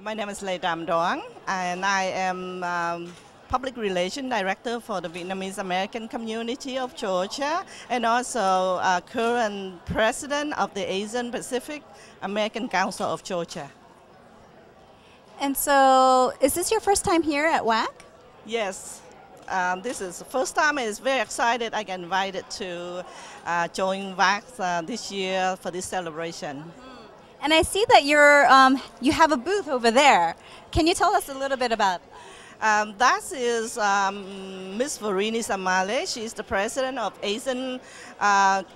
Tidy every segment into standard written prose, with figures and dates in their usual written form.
My name is Lê Đàm Doang, and I am Public Relations Director for the Vietnamese American Community of Georgia, and also current President of the Asian Pacific American Council of Georgia. And so, is this your first time here at WWAAC? Yes. This is the first time. It's very excited I get invited to join WWAAC this year for this celebration. And I see that you have a booth over there. Can you tell us a little bit about it? That is Miss Varini Samale. She's the president of Asian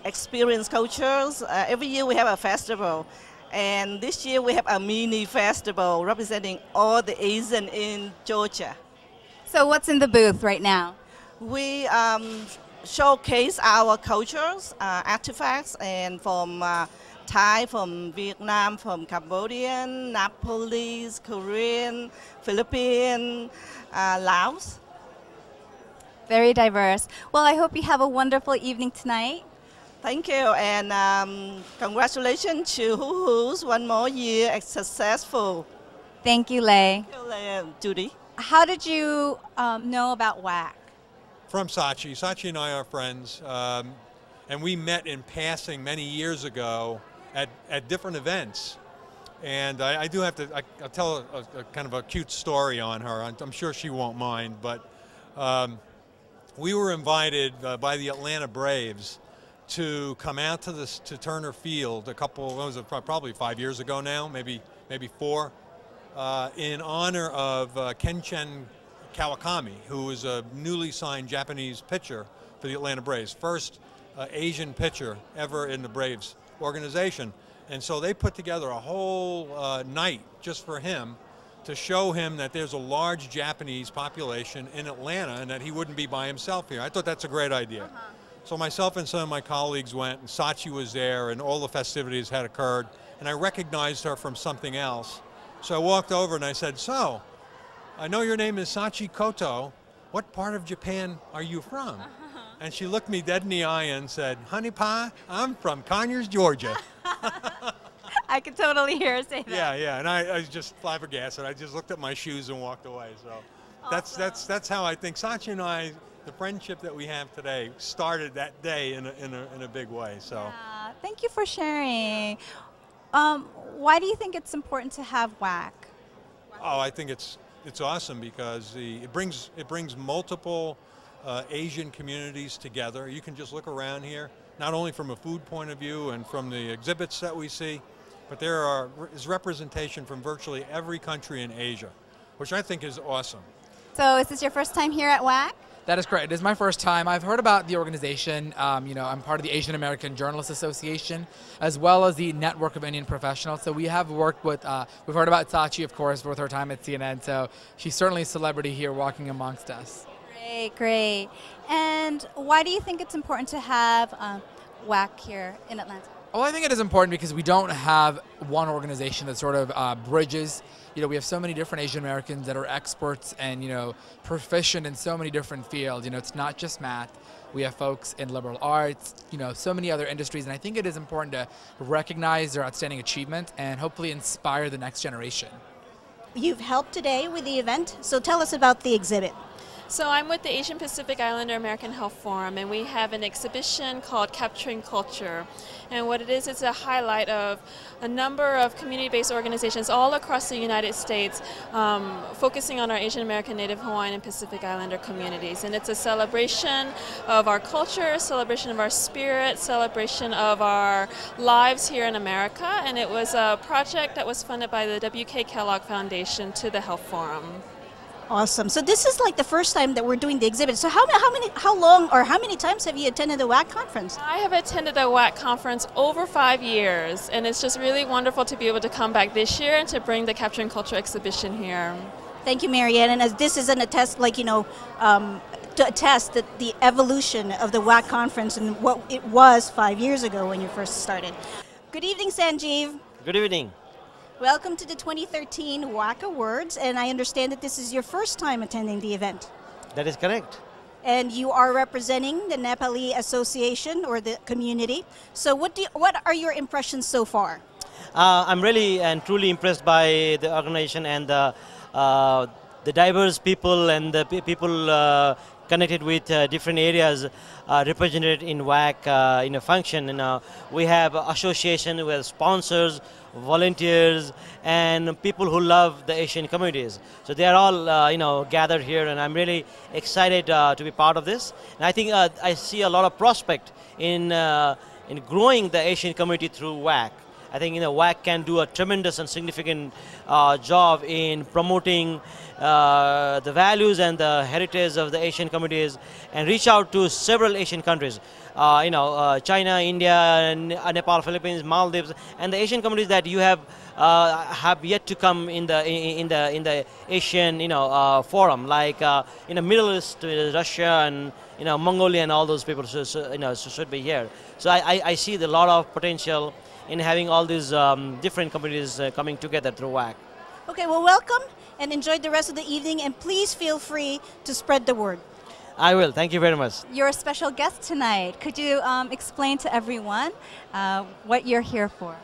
Experience Cultures. Every year we have a festival. And this year we have a mini festival representing all the Asian in Georgia. So what's in the booth right now? We showcase our cultures, artifacts, and from Thai, from Vietnam, from Cambodian, Nepalese, Korean, Philippine, Laos. Very diverse. Well, I hope you have a wonderful evening tonight. Thank you, and congratulations to Who's one more year successful. Thank you, Lei. Judy. How did you know about WWAAC? From Sachi. Sachi and I are friends, and we met in passing many years ago at different events. And I do have to, I'll tell a kind of a cute story on her. I'm sure she won't mind, but we were invited by the Atlanta Braves to come out to Turner Field probably 5 years ago now, maybe 4, in honor of Kenchen Kawakami, who is a newly signed Japanese pitcher for the Atlanta Braves, first Asian pitcher ever in the Braves organization. And so they put together a whole night just for him to show him that there's a large Japanese population in Atlanta and that he wouldn't be by himself here. I thought that's a great idea. So myself and some of my colleagues went, and Sachi was there, and all the festivities had occurred, and I recognized her from something else. So I walked over and I said, "So, I know your name is Sachi Koto. What part of Japan are you from?" And she looked me dead in the eye and said, "Honey pie, I'm from Conyers, Georgia." I could totally hear her say that. Yeah, and I was just flabbergasted. I just looked at my shoes and walked away. So awesome. That's how I think Sachi and I, the friendship that we have today, started that day in a big way. So yeah, thank you for sharing. Why do you think it's important to have WWAAC? Oh, I think it's awesome because it brings multiple Asian communities together. You can just look around here, not only from a food point of view and from the exhibits that we see, but there is representation from virtually every country in Asia, which I think is awesome. So is this your first time here at WWAAC? That is correct. It is my first time. I've heard about the organization. I'm part of the Asian American Journalists Association, as well as the Network of Indian Professionals. So we have worked with, we've heard about Sachi, of course, with her time at CNN. So she's certainly a celebrity here walking amongst us. Great. And why do you think it's important to have WWAAC here in Atlanta? Well, I think it is important because we don't have one organization that sort of bridges. We have so many different Asian Americans that are experts and, proficient in so many different fields. It's not just math. We have folks in liberal arts, so many other industries. And I think it is important to recognize their outstanding achievement and hopefully inspire the next generation. You've helped today with the event, so tell us about the exhibit. So I'm with the Asian Pacific Islander American Health Forum, and we have an exhibition called Capturing Culture. And what it is, it's a highlight of a number of community-based organizations all across the United States focusing on our Asian American, Native Hawaiian, and Pacific Islander communities. And it's a celebration of our culture, celebration of our spirit, celebration of our lives here in America. And it was a project that was funded by the W.K. Kellogg Foundation to the Health Forum. Awesome. So this is like the first time that we're doing the exhibit. So how many times have you attended the WWAAC conference? I have attended the WWAAC conference over 5 years, and it's just really wonderful to be able to come back this year and to bring the Capturing Culture exhibition here. Thank you, Marianne. And as this is an attest, to attest that the evolution of the WWAAC conference and what it was 5 years ago when you first started. Good evening, Sanjeev. Good evening. Welcome to the 2013 WWAAC Awards, and I understand that this is your first time attending the event. That is correct. And you are representing the Nepali Association or the community. So what are your impressions so far? I'm really and truly impressed by the organization and the diverse people and the people connected with different areas represented in WAC in a function. We have association with sponsors, volunteers, and people who love the Asian communities. So they are all gathered here, and I'm really excited to be part of this. And I think I see a lot of prospect in growing the Asian community through WAC. I think WAC can do a tremendous and significant job in promoting the values and the heritage of the Asian communities and reach out to several Asian countries. China, India, Nepal, Philippines, Maldives, and the Asian communities that you have yet to come in the Asian forum, like Middle East, Russia, and Mongolia, and all those people should be here. So I see a lot of potential in having all these different communities coming together through WAC. Okay, well, welcome and enjoy the rest of the evening, and please feel free to spread the word. I will. Thank you very much. You're a special guest tonight. Could you explain to everyone what you're here for?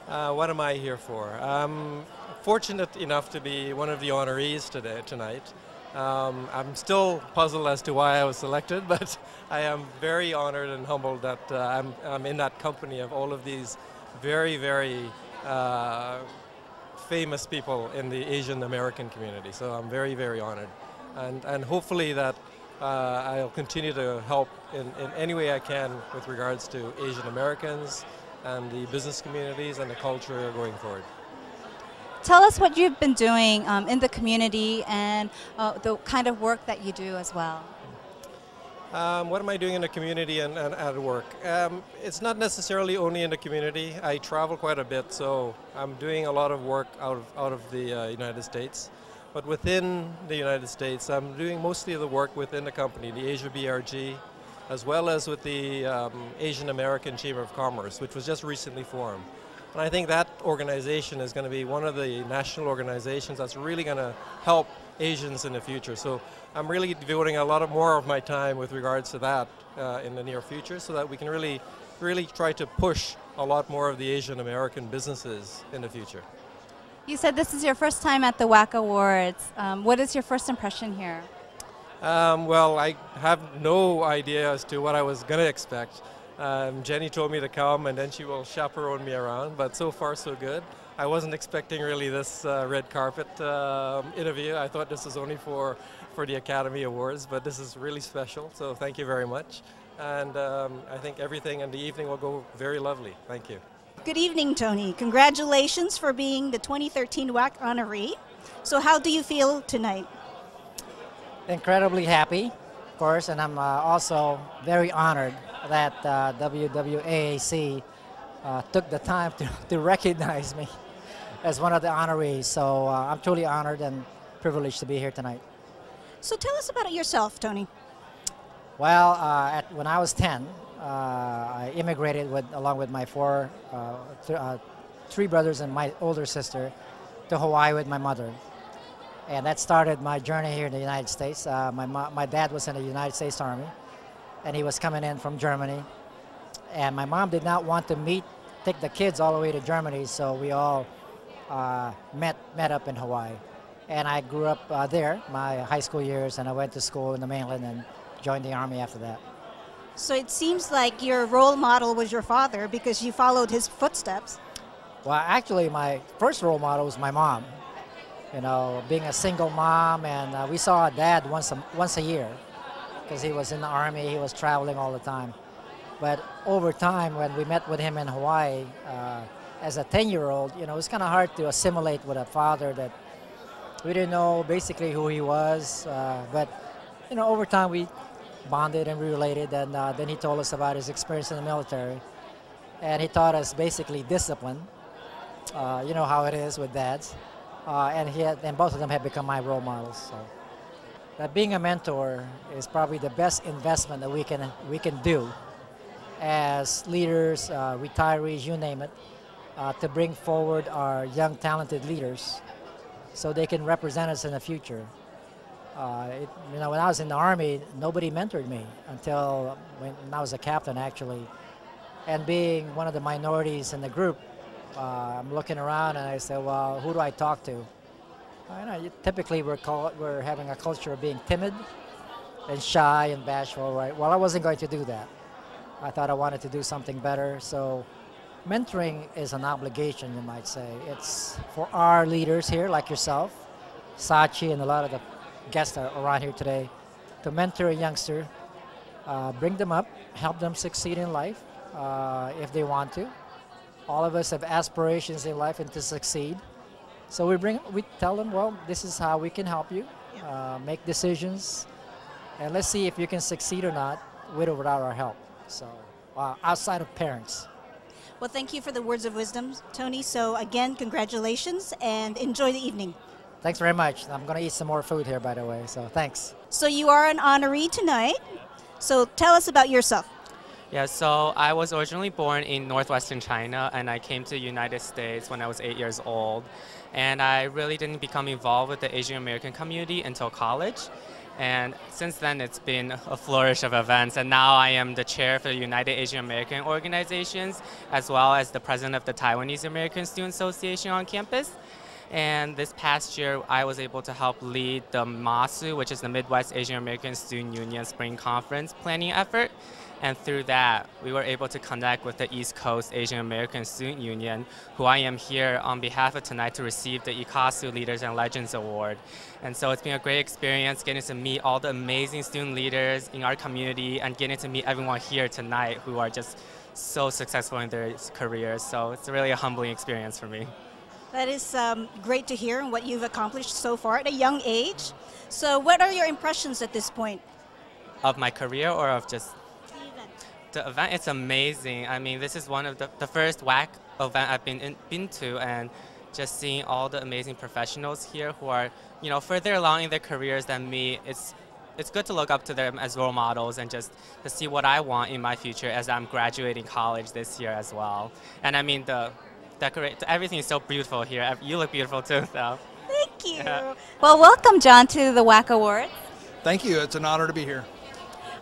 What am I here for? I'm fortunate enough to be one of the honorees tonight. I'm still puzzled as to why I was selected, but I am very honored and humbled that I'm in that company of all of these very, very famous people in the Asian American community. So I'm very, very honored. And hopefully that I'll continue to help in any way I can with regards to Asian Americans and the business communities and the culture going forward. Tell us what you've been doing in the community and the kind of work that you do as well. What am I doing in the community and at work? It's not necessarily only in the community. I travel quite a bit, so I'm doing a lot of work out of the United States. But within the United States, I'm doing mostly of the work within the company, the Asia BRG, as well as with the Asian American Chamber of Commerce, which was just recently formed. And I think that organization is going to be one of the national organizations that's really going to help Asians in the future. So I'm really devoting a lot more of my time with regards to that in the near future, so that we can really try to push a lot more of the Asian American businesses in the future. You said this is your first time at the WWAAC Awards. What is your first impression here? Well, I have no idea as to what I was going to expect. Jenny told me to come, and then she will chaperone me around, but so far so good. I wasn't expecting really this red carpet interview. I thought this was only for the Academy Awards, but this is really special, so thank you very much. And I think everything in the evening will go very lovely. Thank you. Good evening, Tony. Congratulations for being the 2013 WWAAC honoree. So how do you feel tonight? Incredibly happy, of course, and I'm also very honored that WWAAC took the time to recognize me as one of the honorees. So I'm truly honored and privileged to be here tonight. So tell us about yourself, Tony. Well, when I was 10, I immigrated along with my three brothers and my older sister to Hawaii with my mother. And that started my journey here in the United States. My dad was in the United States Army, and he was coming in from Germany. And my mom did not want to take the kids all the way to Germany, so we all met up in Hawaii. And I grew up there, my high school years, and I went to school in the mainland and joined the Army after that. So it seems like your role model was your father because you followed his footsteps. Well, actually, my first role model was my mom. You know, being a single mom, and we saw Dad once a year because he was in the Army, he was traveling all the time. But over time, when we met with him in Hawaii, as a 10-year-old, it was kind of hard to assimilate with a father that we didn't know basically who he was. But over time we bonded and we related, and then he told us about his experience in the military, and he taught us basically discipline. You know how it is with dads. And both of them have become my role models. So that being a mentor is probably the best investment that we can do as leaders, retirees, you name it, to bring forward our young, talented leaders so they can represent us in the future. When I was in the Army, nobody mentored me until when I was a captain, actually. And being one of the minorities in the group, I'm looking around and I said, well, who do I talk to? Typically we're having a culture of being timid and shy and bashful, right? Well, I wasn't going to do that. I thought I wanted to do something better. So mentoring is an obligation, you might say. It's for our leaders here, like yourself, Sachi, and a lot of the guests that are around here today, to mentor a youngster, bring them up, help them succeed in life if they want to. All of us have aspirations in life and to succeed. So we tell them, well, this is how we can help you make decisions, and let's see if you can succeed or not with or without our help. So outside of parents. Well, thank you for the words of wisdom, Tony. So again, congratulations and enjoy the evening. Thanks very much. I'm going to eat some more food here, by the way, so thanks. So you are an honoree tonight. So tell us about yourself. Yeah, so I was originally born in northwestern China, and I came to the United States when I was 8 years old. And I really didn't become involved with the Asian American community until college. And since then, it's been a flourish of events. And now I am the chair for the United Asian American Organizations, as well as the president of the Taiwanese American Student Association on campus. And this past year, I was able to help lead the MASU, which is the Midwest Asian American Student Union Spring Conference planning effort. And through that, we were able to connect with the East Coast Asian American Student Union, who I am here on behalf of tonight to receive the ICASU Leaders and Legends Award. And so it's been a great experience getting to meet all the amazing student leaders in our community and getting to meet everyone here tonight who are just so successful in their careers. So it's really a humbling experience for me. That is great to hear and what you've accomplished so far at a young age. So what are your impressions at this point? Of my career or of just the event? It's amazing. I mean, this is one of the first WWAAC event I've been to, and just seeing all the amazing professionals here who are, further along in their careers than me. It's good to look up to them as role models and just to see what I want in my future as I'm graduating college this year as well. And I mean, everything is so beautiful here. You look beautiful too, so. Thank you. Yeah. Well, welcome, John, to the WWAAC Awards. Thank you. It's an honor to be here.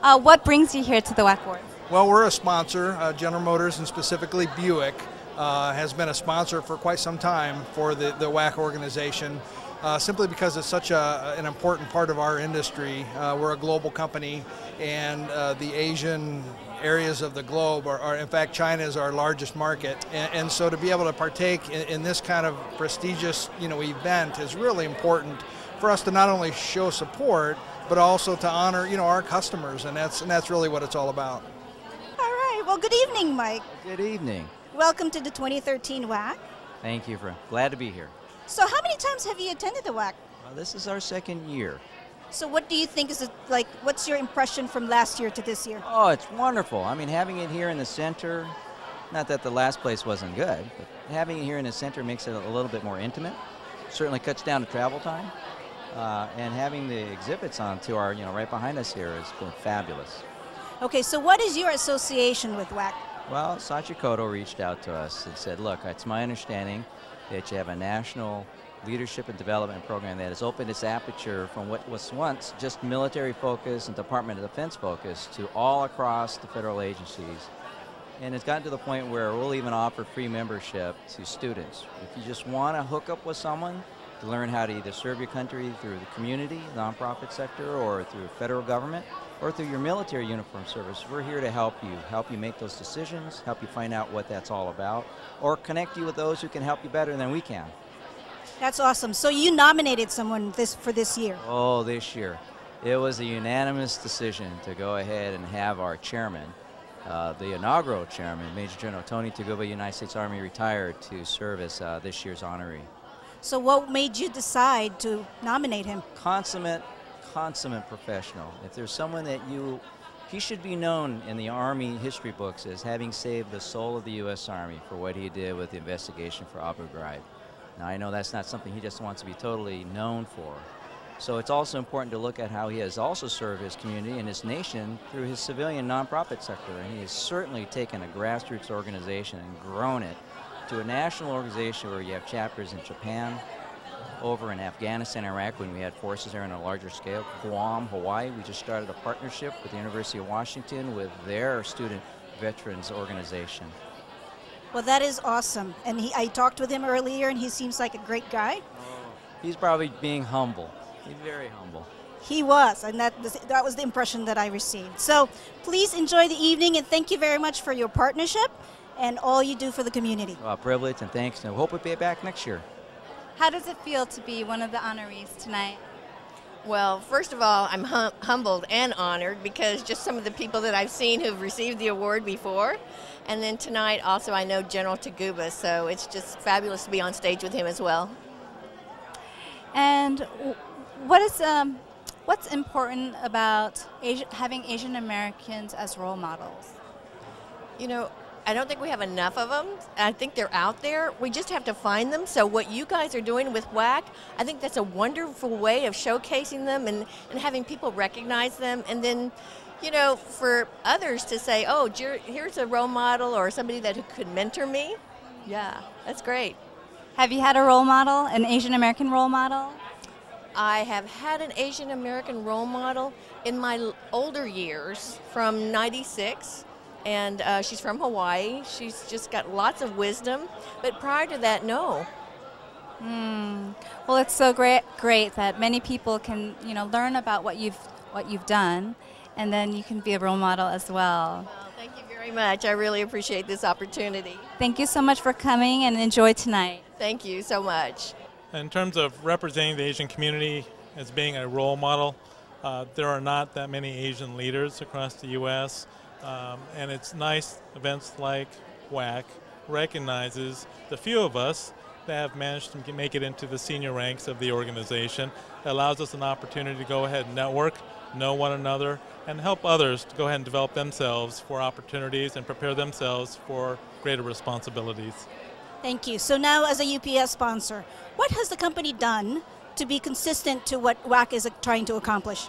What brings you here to the WWAAC Awards? Well, we're a sponsor. General Motors, and specifically Buick, has been a sponsor for quite some time for the WWAAC organization, simply because it's such an important part of our industry. We're a global company, and the Asian areas of the globe are in fact, China is our largest market. And so to be able to partake in this kind of prestigious event is really important for us to not only show support, but also to honor our customers, and that's really what it's all about. All right. Well, good evening, Mike. Good evening. Welcome to the 2013 WWAAC. Thank you. Glad to be here. So how many times have you attended the WWAAC? Well, this is our second year. So what do you think is what's your impression from last year to this year? Oh, it's wonderful. I mean, having it here in the center, not that the last place wasn't good, but having it here in the center makes it a little bit more intimate. Certainly cuts down the travel time. And having the exhibits on to our, right behind us here has been fabulous. Okay, so what is your association with WWAAC? Well, Sachi Koto reached out to us and said, look, it's my understanding that you have a national leadership and development program that has opened its aperture from what was once just military focus and Department of Defense focus to all across the federal agencies. And it's gotten to the point where we'll even offer free membership to students. If you just want to hook up with someone to learn how to either serve your country through the community, nonprofit sector, or through federal government, or through your military uniform service, we're here to help you make those decisions, help you find out what that's all about, or connect you with those who can help you better than we can. That's awesome. So you nominated someone for this year. Oh, this year. It was a unanimous decision to go ahead and have our chairman, the inaugural chairman, Major General Tony Taguba, United States Army retired, to serve as this year's honoree. So what made you decide to nominate him? Consummate professional. If there's someone that he should be known in the Army history books as having saved the soul of the U.S. Army for what he did with the investigation for Abu Ghraib. Now, I know that's not something he just wants to be totally known for. So it's also important to look at how he has also served his community and his nation through his civilian nonprofit sector. And he has certainly taken a grassroots organization and grown it to a national organization where you have chapters in Japan, over in Afghanistan, Iraq, when we had forces there on a larger scale, Guam, Hawaii. We just started a partnership with the University of Washington with their student veterans organization. Well, that is awesome. And I talked with him earlier, and he seems like a great guy. He's probably being humble. He's very humble. He was, and that was the impression that I received. So please enjoy the evening, and thank you very much for your partnership and all you do for the community. Well, privilege and thanks, and hope we'll be back next year. How does it feel to be one of the honorees tonight? Well, first of all, I'm humbled and honored because just some of the people that I've seen who've received the award before. And then tonight also I know General Taguba, so it's just fabulous to be on stage with him as well. And what's important about having Asian Americans as role models? You know, I don't think we have enough of them. I think they're out there. We just have to find them. So what you guys are doing with WWAAC, I think that's a wonderful way of showcasing them and having people recognize them. And then, you know, for others to say, oh, here's a role model or somebody that could mentor me. Yeah, that's great. Have you had a role model, an Asian American role model? I have had an Asian American role model in my older years from '96. And she's from Hawaii. She's just got lots of wisdom. But prior to that, no. Well, it's so great that many people can, you know, learn about what you've done, and then you can be a role model as well. Well, thank you very much. I really appreciate this opportunity. Thank you so much for coming, and enjoy tonight. Thank you so much. In terms of representing the Asian community as being a role model, there are not that many Asian leaders across the U.S., and it's nice events like WWAAC recognizes the few of us that have managed to make it into the senior ranks of the organization. It allows us an opportunity to go ahead and network, know one another, and help others to go ahead and develop themselves for opportunities and prepare themselves for greater responsibilities. Thank you. So now, as a UPS sponsor, what has the company done to be consistent to what WWAAC is trying to accomplish?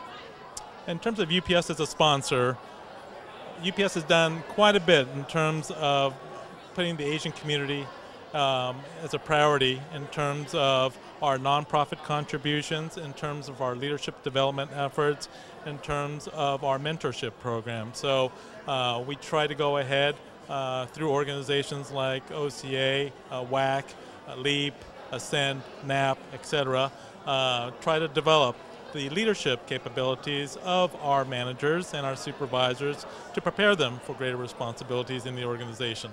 In terms of UPS as a sponsor, UPS has done quite a bit in terms of putting the Asian community as a priority in terms of our nonprofit contributions, in terms of our leadership development efforts, in terms of our mentorship program. So we try to go ahead through organizations like OCA, WWAAC, LEAP, Ascend, NAP, etc., try to develop the leadership capabilities of our managers and our supervisors to prepare them for greater responsibilities in the organization.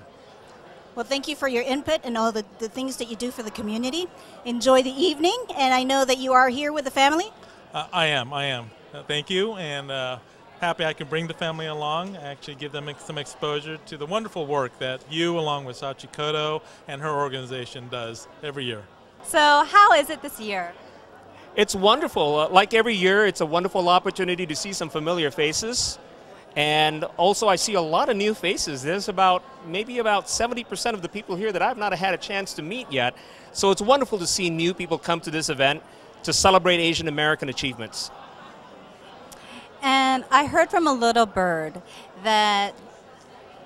Well, thank you for your input and all the things that you do for the community. Enjoy the evening, and I know that you are here with the family. I am. Thank you, and happy I can bring the family along, actually give them some exposure to the wonderful work that you, along with Sachi Koto and her organization, does every year. So how is it this year? It's wonderful. Like every year, it's a wonderful opportunity to see some familiar faces. And also I see a lot of new faces. There's maybe about 70% of the people here that I've not had a chance to meet yet. So it's wonderful to see new people come to this event to celebrate Asian American achievements. And I heard from a little bird that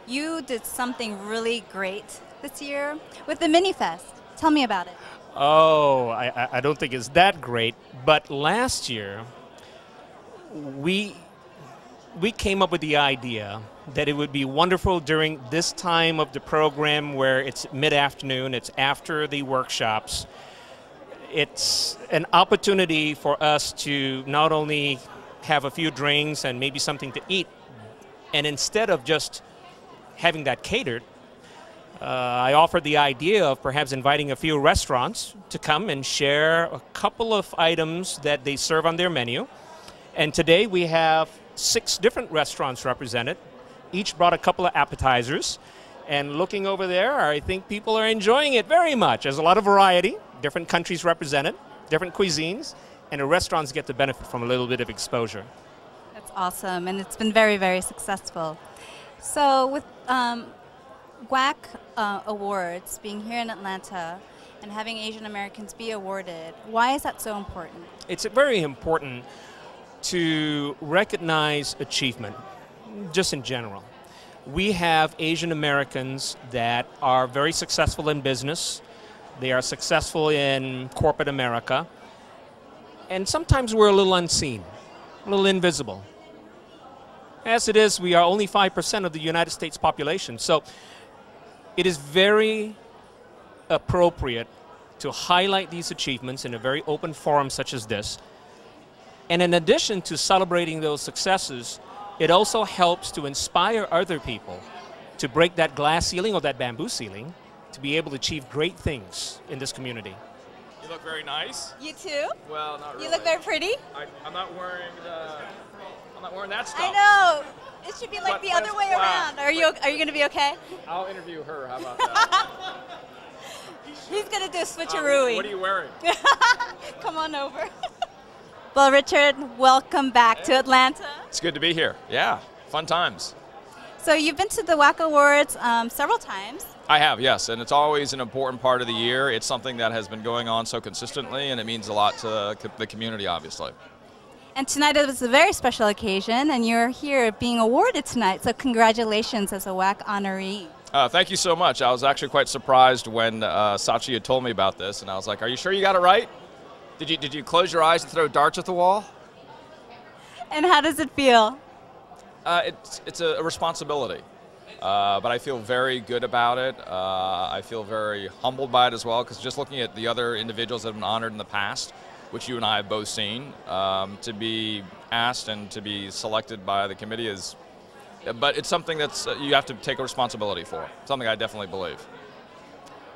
you did something really great this year with the Mini Fest. Tell me about it. Oh, I don't think it's that great. But last year, we came up with the idea that it would be wonderful during this time of the program where it's mid-afternoon, it's after the workshops. It's an opportunity for us to not only have a few drinks and maybe something to eat, and instead of just having that catered, I offered the idea of perhaps inviting a few restaurants to come and share a couple of items that they serve on their menu. And today we have 6 different restaurants represented. Each brought a couple of appetizers. And looking over there, I think people are enjoying it very much. There's a lot of variety, different countries represented, different cuisines, and the restaurants get to benefit from a little bit of exposure. That's awesome, and it's been very, very successful. So with WWAAC awards being here in Atlanta and having Asian Americans be awarded, why is that so important? It's very important to recognize achievement, just in general. We have Asian Americans that are very successful in business. They are successful in corporate America. And sometimes we're a little unseen, a little invisible. As it is, we are only 5% of the United States population. So it is very appropriate to highlight these achievements in a very open forum such as this. And in addition to celebrating those successes, it also helps to inspire other people to break that glass ceiling or that bamboo ceiling to be able to achieve great things in this community. You look very nice. You too? Well, not really. You look very pretty. I'm not wearing that stuff. I know. It should be like But the other way around. Are you going to be okay? I'll interview her. How about that? He's going to do a switcheroo. What are you wearing? Come on over. Well, Richard, welcome back to Atlanta. It's good to be here. Yeah, fun times. So you've been to the WWAAC Awards several times. I have, yes, and it's always an important part of the year. It's something that has been going on so consistently, and it means a lot to the community, obviously. And tonight it was a very special occasion, and you're here being awarded tonight, so congratulations as a WWAAC honoree. Thank you so much. I was actually quite surprised when Sachi had told me about this, and I was like, are you sure you got it right? Did you close your eyes and throw darts at the wall? And how does it feel? It's a responsibility, but I feel very good about it. I feel very humbled by it as well, because just looking at the other individuals that have been honored in the past, which you and I have both seen, to be asked and to be selected by the committee is, but it's something that's you have to take a responsibility for, something I definitely believe.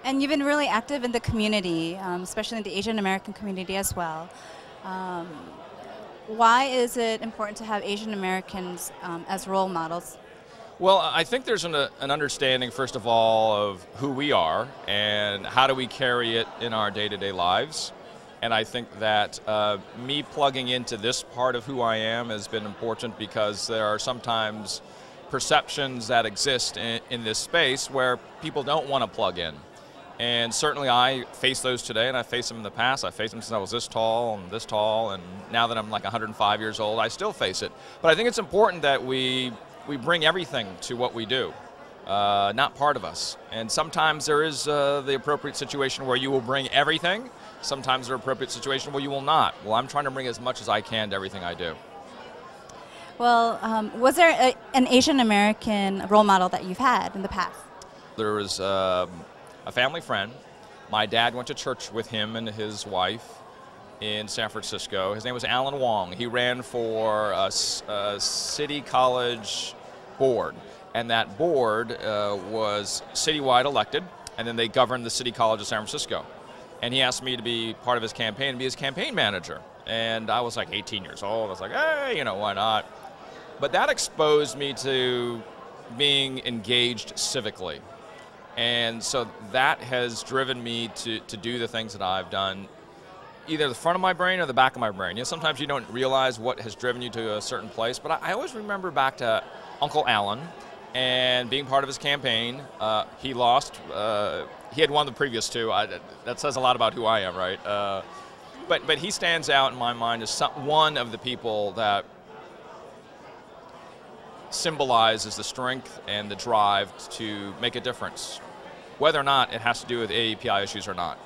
And you've been really active in the community, especially in the Asian American community as well. Why is it important to have Asian Americans as role models? Well, I think there's an understanding, first of all, of who we are and how do we carry it in our day-to-day lives. And I think that me plugging into this part of who I am has been important, because there are sometimes perceptions that exist in this space where people don't want to plug in. And certainly I face those today, and I faced them in the past. I faced them since I was this tall, and now that I'm like 105 years old, I still face it. But I think it's important that we bring everything to what we do, not part of us. And sometimes there is the appropriate situation where you will bring everything. Sometimes there's an appropriate situation where you will not. Well, I'm trying to bring as much as I can to everything I do. Well, was there an Asian American role model that you've had in the past? There was a family friend. My dad went to church with him and his wife in San Francisco. His name was Alan Wong. He ran for a city college board, and that board was citywide elected, and then they governed the city college of San Francisco. And he asked me to be part of his campaign and be his campaign manager. And I was like 18 years old. I was like, hey, why not? But that exposed me to being engaged civically. And so that has driven me to do the things that I've done, either the front of my brain or the back of my brain. Sometimes you don't realize what has driven you to a certain place, but I always remember back to Uncle Alan and being part of his campaign. He lost. He had won the previous two. That says a lot about who I am, right? But he stands out in my mind as one of the people that symbolizes the strength and the drive to make a difference, whether or not it has to do with AAPI issues or not.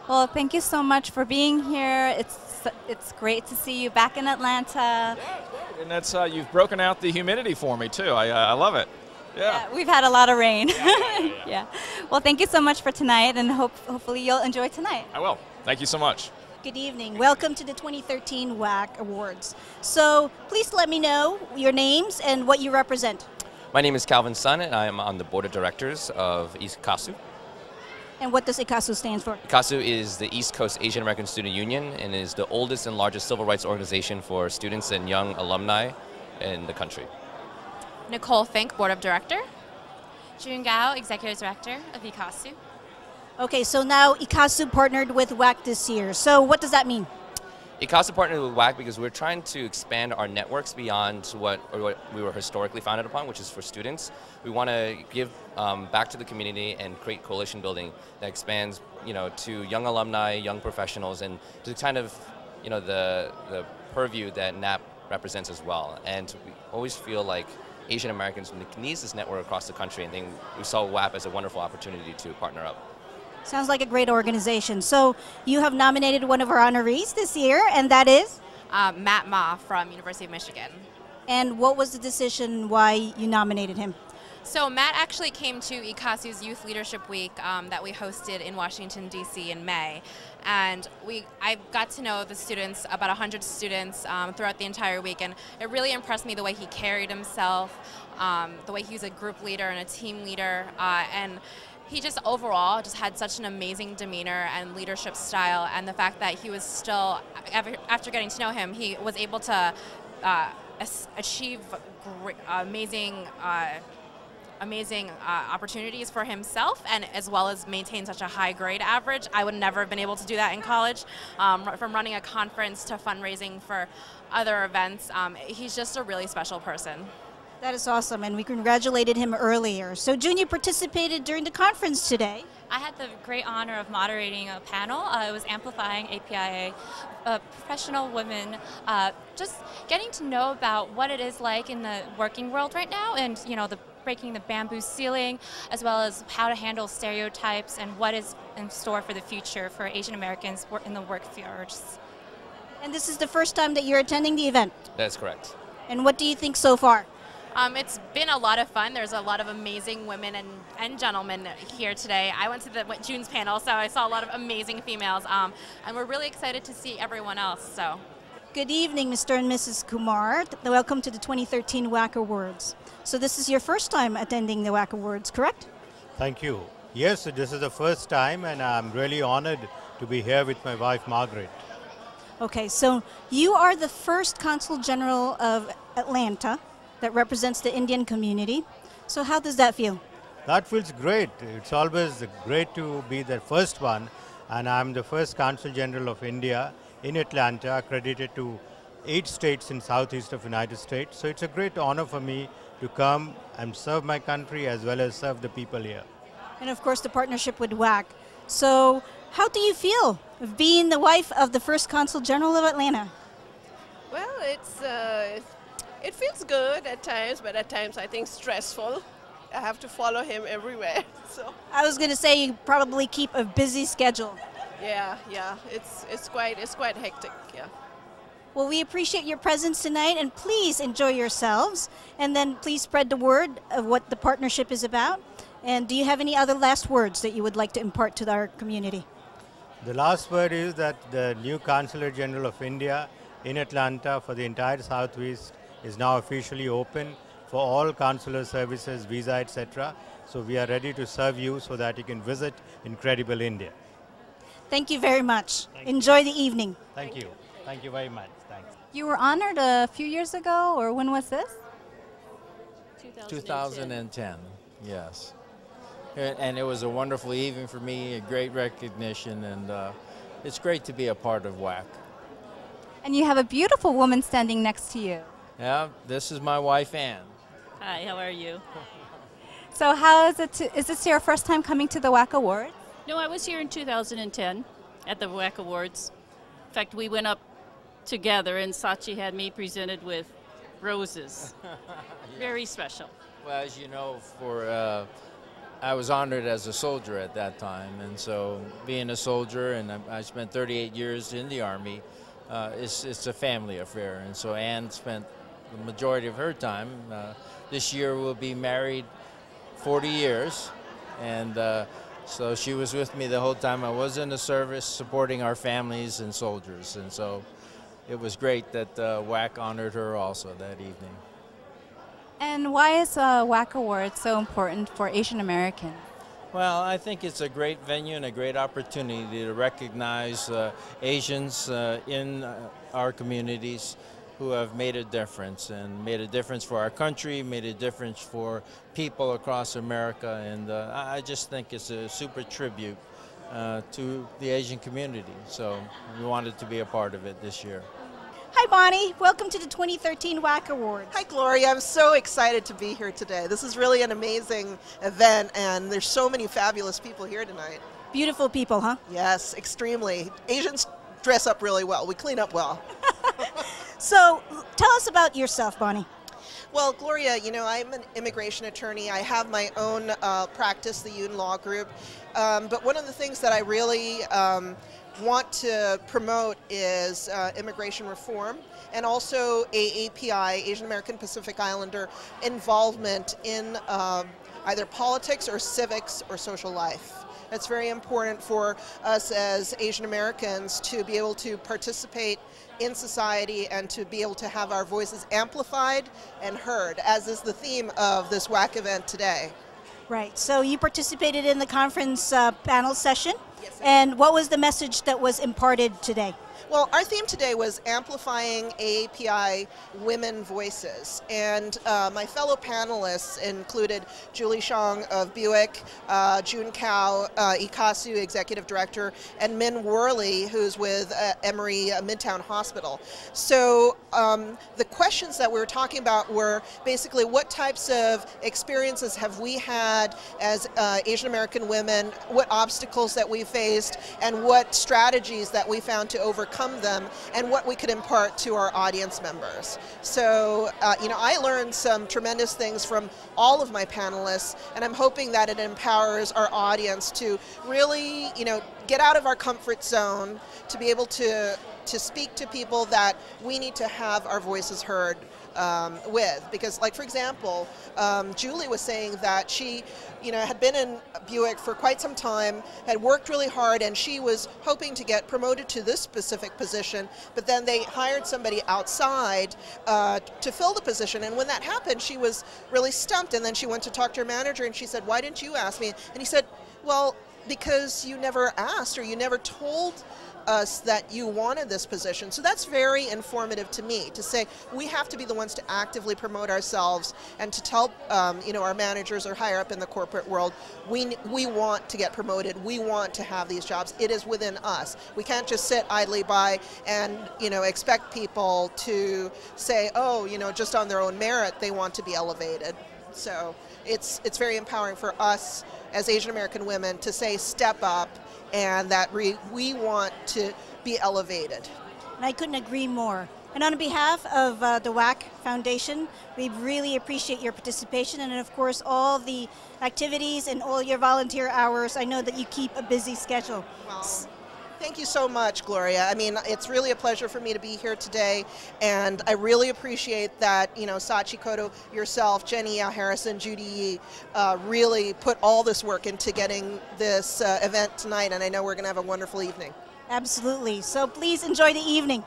Well, thank you so much for being here. It's great to see you back in Atlanta. Yeah, it's great. And that's you've broken out the humidity for me too. I love it. Yeah. We've had a lot of rain. Yeah. Yeah. Well, thank you so much for tonight, and hopefully you'll enjoy tonight. I will. Thank you so much. Good evening. Welcome to the 2013 WWAAC Awards. So please let me know your names and what you represent. My name is Calvin Sun, and I am on the board of directors of ICASU. And what does ICASU stand for? ICASU is the East Coast Asian American Student Union and is the oldest and largest civil rights organization for students and young alumni in the country. Nicole Fink, board of director. June Gao, executive director of ICASU. Okay, so now ICASU partnered with WWAAC this year. So what does that mean? ICASU partnered with WWAAC because we're trying to expand our networks beyond what we were historically founded upon, which is for students. We want to give back to the community and create coalition building that expands, to young alumni, young professionals, and to kind of, the purview that NAP represents as well. And we always feel like Asian Americans need this network across the country, and we saw WWAAC as a wonderful opportunity to partner up. Sounds like a great organization. So you have nominated one of our honorees this year, and that is? Matt Ma from University of Michigan. And what was the decision why you nominated him? So Matt actually came to ICASU's Youth Leadership Week that we hosted in Washington, D.C. in May. And I got to know the students, about 100 students throughout the entire week, and it really impressed me the way he carried himself, the way he was a group leader and a team leader, and he just overall just had such an amazing demeanor and leadership style, and the fact that he was still, after getting to know him, he was able to achieve amazing opportunities for himself, and as well as maintain such a high grade average. I would never have been able to do that in college, from running a conference to fundraising for other events. He's just a really special person. That is awesome, and we congratulated him earlier. So June, you participated during the conference today. I had the great honor of moderating a panel. It was Amplifying APIA, professional women, just getting to know about what it is like in the working world right now, and breaking the bamboo ceiling, as well as how to handle stereotypes and what is in store for the future for Asian Americans in the workforce. And this is the first time that you're attending the event. That's correct. And what do you think so far? It's been a lot of fun. There's a lot of amazing women and gentlemen here today. I went to June's panel, so I saw a lot of amazing females, and we're really excited to see everyone else. So, good evening, Mr. and Mrs. Kumar. Welcome to the 2013 WWAAC Awards. So this is your first time attending the WWAAC Awards, correct? Thank you. Yes, this is the first time, and I'm really honored to be here with my wife, Margaret. Okay, so you are the first Consul General of Atlanta that represents the Indian community. So how does that feel? That feels great. It's always great to be the first one, and I'm the first Consul General of India in Atlanta, accredited to 8 states in southeast of United States. So it's a great honor for me to come and serve my country as well as serve the people here. And of course the partnership with WWAAC. So how do you feel of being the wife of the first Consul General of Atlanta? Well, it feels good at times, but at times I think stressful. I have to follow him everywhere. So I was going to say you probably keep a busy schedule. Yeah, it's quite hectic. Yeah. Well, we appreciate your presence tonight, and please enjoy yourselves, and then please spread the word of what the partnership is about. And do you have any other last words that you would like to impart to our community? The last word is that the new Consular General of India in Atlanta for the entire Southeast is now officially open for all consular services, visa, etc. So we are ready to serve you so that you can visit incredible India. Thank you very much. Enjoy the evening. Thank you. Thank you very much. Thanks. You were honored a few years ago, or when was this? 2010, yes. And it was a wonderful evening for me, a great recognition, and it's great to be a part of WWAAC. And you have a beautiful woman standing next to you. Yeah, this is my wife, Ann. Hi, how are you? So how is it is this your first time coming to the WWAAC Awards? No, I was here in 2010 at the WWAAC Awards. In fact, we went up together and Sachi had me presented with roses. Yes. Very special. Well, as you know, I was honored as a soldier at that time, and so being a soldier, and I spent 38 years in the Army, it's a family affair, and so Ann spent the majority of her time. This year we'll be married 40 years, and so she was with me the whole time I was in the service, supporting our families and soldiers, and so it was great that WWAAC honored her also that evening. And why is WWAAC Awards so important for Asian Americans? Well, I think it's a great venue and a great opportunity to recognize Asians in our communities who have made a difference, and made a difference for our country, made a difference for people across America, and I just think it's a super tribute to the Asian community. So we wanted to be a part of it this year. Hi, Bonnie. Welcome to the 2013 WWAAC Awards. Hi, Gloria. I'm so excited to be here today. This is really an amazing event, and there's so many fabulous people here tonight. Beautiful people, huh? Yes, extremely. Asians dress up really well. We clean up well. So tell us about yourself, Bonnie. Well, Gloria, you know, I'm an immigration attorney. I have my own practice, the Yoon Law Group. But one of the things that I really want to promote is immigration reform and also AAPI, Asian American Pacific Islander, involvement in either politics or civics or social life. It's very important for us as Asian Americans to be able to participate in society and to be able to have our voices amplified and heard, as is the theme of this WWAAC event today. Right, so you participated in the conference panel session, and what was the message that was imparted today? Well, our theme today was amplifying AAPI women voices, and my fellow panelists included Julie Xiong of Buick, June Cao, ICASU Executive Director, and Min Worley, who's with Emory Midtown Hospital. So the questions that we were talking about were basically what types of experiences have we had as Asian American women, what obstacles that we faced, and what strategies that we found to overcome them, and what we could impart to our audience members. So, you know, I learned some tremendous things from all of my panelists, and I'm hoping that it empowers our audience to really, you know, get out of our comfort zone, to be able to speak to people that we need to have our voices heard with. Because, like, for example, Julie was saying that she, you know, had been in Buick for quite some time, had worked really hard, and she was hoping to get promoted to this specific position, but then they hired somebody outside to fill the position. And when that happened, she was really stumped, and then she went to talk to her manager, and she said, "Why didn't you ask me?" And he said, "Well, because you never asked, or you never told us that you wanted this position." So that's very informative to me, to say we have to be the ones to actively promote ourselves and to tell you know, our managers or higher up in the corporate world, we want to get promoted, we want to have these jobs. It is within us. We can't just sit idly by and, you know, expect people to say, oh, you know, just on their own merit they want to be elevated. So it's very empowering for us as Asian American women to say step up, and that we want to be elevated. And I couldn't agree more. And on behalf of the WWAAC Foundation, we really appreciate your participation, and of course all the activities and all your volunteer hours. I know that you keep a busy schedule. Well, thank you so much, Gloria. I mean, it's really a pleasure for me to be here today, and I really appreciate that, you know, Sachi Koto, yourself, Jenny Yao Harrison, Judy Yi, really put all this work into getting this event tonight, and I know we're going to have a wonderful evening. Absolutely. So please enjoy the evening.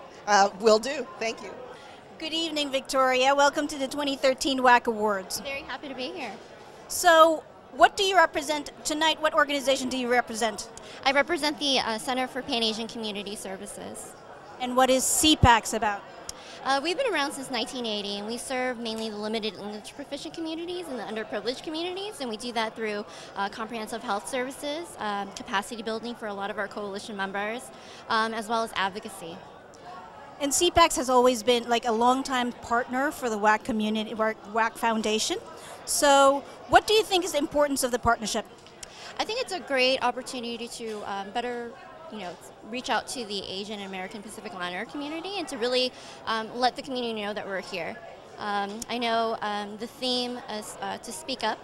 Will do. Thank you. Good evening, Victoria. Welcome to the 2013 WWAAC Awards. Very happy to be here. So, what do you represent tonight? What organization do you represent? I represent the Center for Pan-Asian Community Services. And what is CPACS about? We've been around since 1980, and we serve mainly the limited English proficient communities and the underprivileged communities, and we do that through comprehensive health services, capacity building for a lot of our coalition members, as well as advocacy. And CPACS has always been like a longtime partner for the WWAAC community, WWAAC Foundation. So what do you think is the importance of the partnership? I think it's a great opportunity to better, you know, reach out to the Asian American Pacific Islander community and to really let the community know that we're here. I know the theme is to speak up,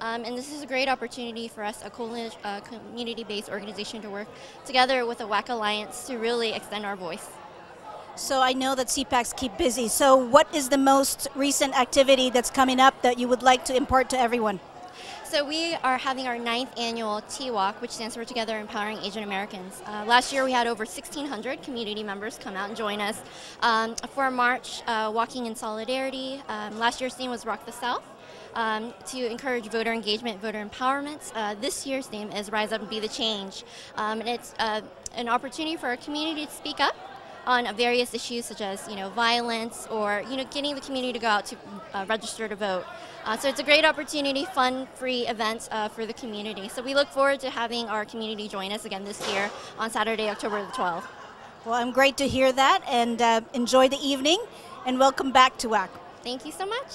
and this is a great opportunity for us, a community-based organization, to work together with the WWAAC Alliance to really extend our voice. So I know that CPACs keep busy. So what is the most recent activity that's coming up that you would like to impart to everyone? So we are having our 9th annual TWAC, which stands for Together Empowering Asian Americans. Last year we had over 1,600 community members come out and join us for a march, Walking in Solidarity. Last year's theme was Rock the South. To encourage voter engagement, voter empowerment. This year's theme is Rise Up and Be the Change. And it's an opportunity for our community to speak up on various issues such as, you know, violence, or, you know, getting the community to go out to register to vote. So it's a great opportunity, fun, free event for the community. So we look forward to having our community join us again this year on Saturday, October the 12th. Well, I'm great to hear that, and enjoy the evening, and welcome back to WWAAC. Thank you so much.